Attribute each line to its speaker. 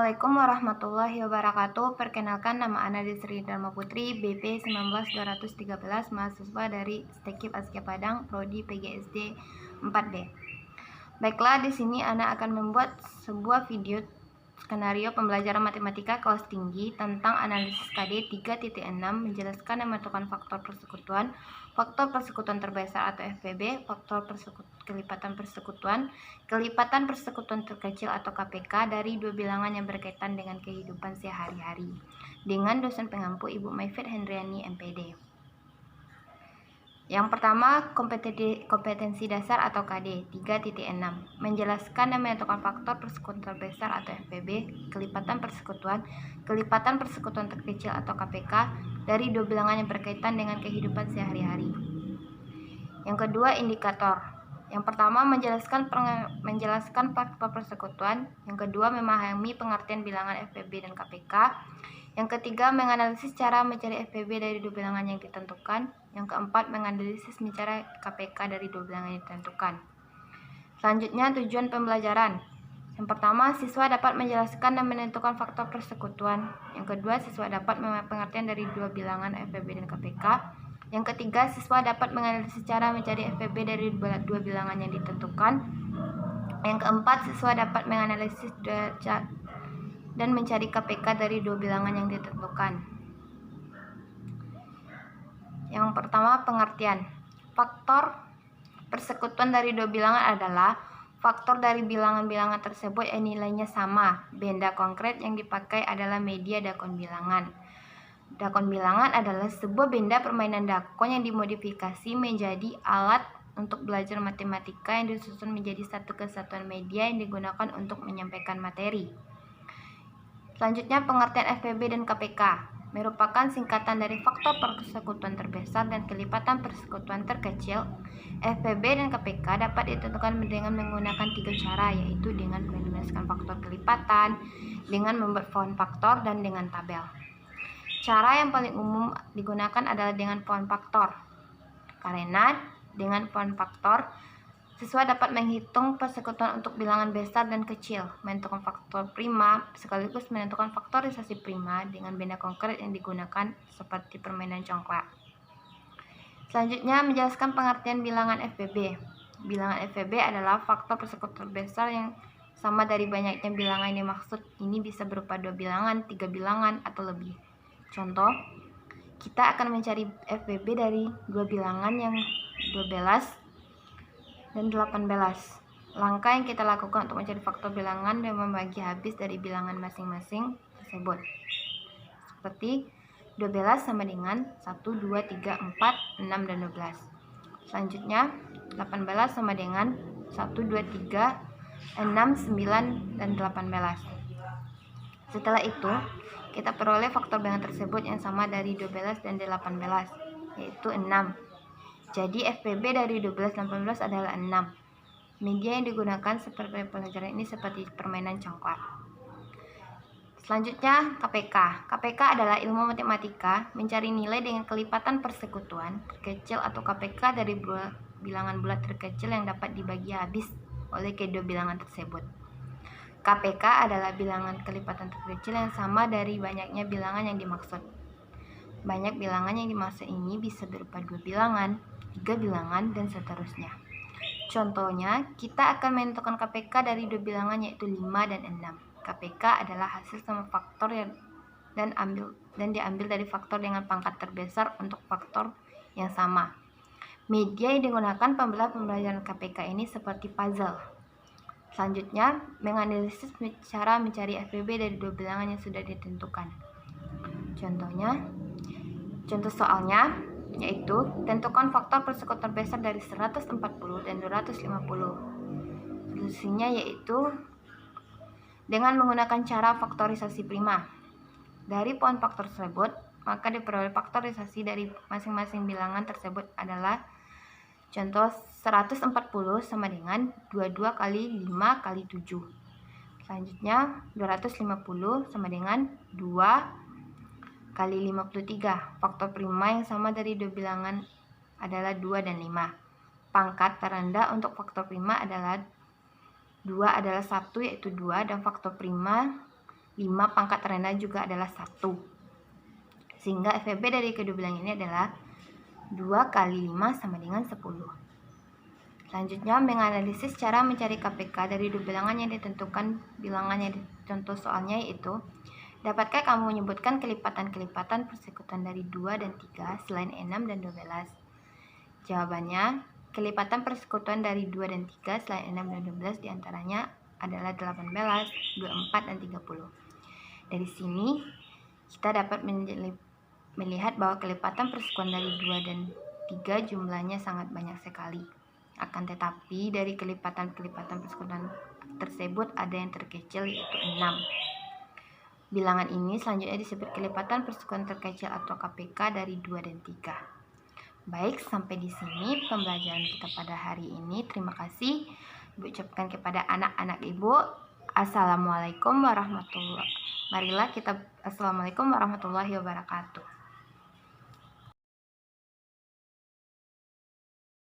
Speaker 1: Assalamualaikum warahmatullahi wabarakatuh. Perkenalkan, nama Ana Desri Dharma Putri, BP 19213, mahasiswa dari STEKIP Askia Padang, Prodi PGSD 4D. Baiklah, di sini Ana akan membuat sebuah video skenario pembelajaran matematika kelas tinggi tentang analisis KD 3.6, menjelaskan dan menentukan faktor persekutuan terbesar atau FPB, kelipatan persekutuan terkecil atau KPK dari dua bilangan yang berkaitan dengan kehidupan sehari-hari, dengan dosen pengampu Ibu Maifit Hendriani MPD. Yang pertama, kompetensi dasar atau KD 3.6, menjelaskan dan menentukan faktor persekutuan terbesar atau FPB, kelipatan persekutuan terkecil atau KPK dari dua bilangan yang berkaitan dengan kehidupan sehari-hari. Yang kedua, indikator. Yang pertama, menjelaskan faktor persekutuan. Yang kedua, memahami pengertian bilangan FPB dan KPK. Yang ketiga, menganalisis cara mencari FPB dari dua bilangan yang ditentukan. Yang keempat, menganalisis mencari KPK dari dua bilangan yang ditentukan. Selanjutnya, tujuan pembelajaran. Yang pertama, siswa dapat menjelaskan dan menentukan faktor persekutuan. Yang kedua, siswa dapat memahami pengertian dari dua bilangan FPB dan KPK. Yang ketiga, siswa dapat menganalisis cara mencari FPB dari dua bilangan yang ditentukan. Yang keempat, siswa dapat menganalisis dan mencari KPK dari dua bilangan yang ditentukan. Yang pertama, pengertian. Faktor persekutuan dari dua bilangan adalah faktor dari bilangan-bilangan tersebut yang nilainya sama. Benda konkret yang dipakai adalah media dakon bilangan. Dakon bilangan adalah sebuah benda permainan dakon yang dimodifikasi menjadi alat untuk belajar matematika yang disusun menjadi satu kesatuan media yang digunakan untuk menyampaikan materi. Selanjutnya, pengertian FPB dan KPK merupakan singkatan dari faktor persekutuan terbesar dan kelipatan persekutuan terkecil. FPB dan KPK dapat ditentukan dengan menggunakan tiga cara, yaitu dengan menuliskan faktor kelipatan, dengan membuat pohon faktor, dan dengan tabel. Cara yang paling umum digunakan adalah dengan pohon faktor, karena dengan pohon faktor siswa dapat menghitung persekutuan untuk bilangan besar dan kecil, menentukan faktor prima, sekaligus menentukan faktorisasi prima dengan benda konkret yang digunakan seperti permainan congklak. Selanjutnya, menjelaskan pengertian bilangan FPB. Bilangan FPB adalah faktor persekutuan terbesar yang sama dari banyaknya bilangan yang dimaksud. Ini bisa berupa dua bilangan, tiga bilangan, atau lebih. Contoh, kita akan mencari FPB dari dua bilangan yang 12 dan 18. Langkah yang kita lakukan untuk mencari faktor bilangan dan membagi habis dari bilangan masing-masing tersebut. Seperti 12 sama dengan 1, 2, 3, 4, 6, dan 12. Selanjutnya, 18 sama dengan 1, 2, 3, 6, 9, dan 18. Setelah itu, kita peroleh faktor bilangan tersebut yang sama dari 12 dan 18, yaitu 6. Jadi FPB dari 12 dan 18 adalah 6. Media yang digunakan seperti pelajaran ini seperti permainan congklak. Selanjutnya, KPK. KPK adalah ilmu matematika mencari nilai dengan kelipatan persekutuan terkecil atau KPK dari bilangan bulat terkecil yang dapat dibagi habis oleh kedua bilangan tersebut. KPK adalah bilangan kelipatan terkecil yang sama dari banyaknya bilangan yang dimaksud. Banyak bilangan yang dimaksud ini bisa berupa dua bilangan, tiga bilangan, dan seterusnya. Contohnya, kita akan menentukan KPK dari dua bilangan yaitu 5 dan 6. KPK adalah hasil sama faktor dan diambil dari faktor dengan pangkat terbesar untuk faktor yang sama. Media yang digunakan pembelajaran KPK ini seperti puzzle. Selanjutnya, menganalisis cara mencari FPB dari dua bilangan yang sudah ditentukan. Contoh soalnya yaitu tentukan faktor persekutuan terbesar dari 140 dan 250. Solusinya yaitu dengan menggunakan cara faktorisasi prima. Dari pohon faktor tersebut, maka diperoleh faktorisasi dari masing-masing bilangan tersebut adalah contoh 140 sama dengan 22 kali 5 kali 7. Selanjutnya 250 sama dengan 2 kali 53. Faktor prima yang sama dari dua bilangan adalah 2 dan 5. Pangkat terendah untuk faktor prima adalah 2 adalah 1, yaitu 2, dan faktor prima 5 pangkat rendah juga adalah 1. Sehingga FEB dari kedua bilangan ini adalah 2 kali 5 sama dengan 10. Selanjutnya, menganalisis cara mencari KPK dari dua bilangan yang ditentukan bilangan yang contoh soalnya, yaitu dapatkah kamu menyebutkan kelipatan-kelipatan persekutuan dari 2 dan 3 selain 6 dan 12? Jawabannya, kelipatan persekutuan dari 2 dan 3 selain 6 dan 12 diantaranya adalah 18, 24, dan 30. Dari sini, kita dapat melihat bahwa kelipatan persekutuan dari 2 dan 3 jumlahnya sangat banyak sekali. Akan tetapi, dari kelipatan-kelipatan persekutuan tersebut ada yang terkecil, yaitu 6. Bilangan ini selanjutnya disebut kelipatan persekutuan terkecil atau KPK dari 2 dan 3. Baik, sampai di sini pembelajaran kita pada hari ini. Terima kasih. Ibu ucapkan kepada anak-anak Ibu, Assalamualaikum warahmatullahi wabarakatuh.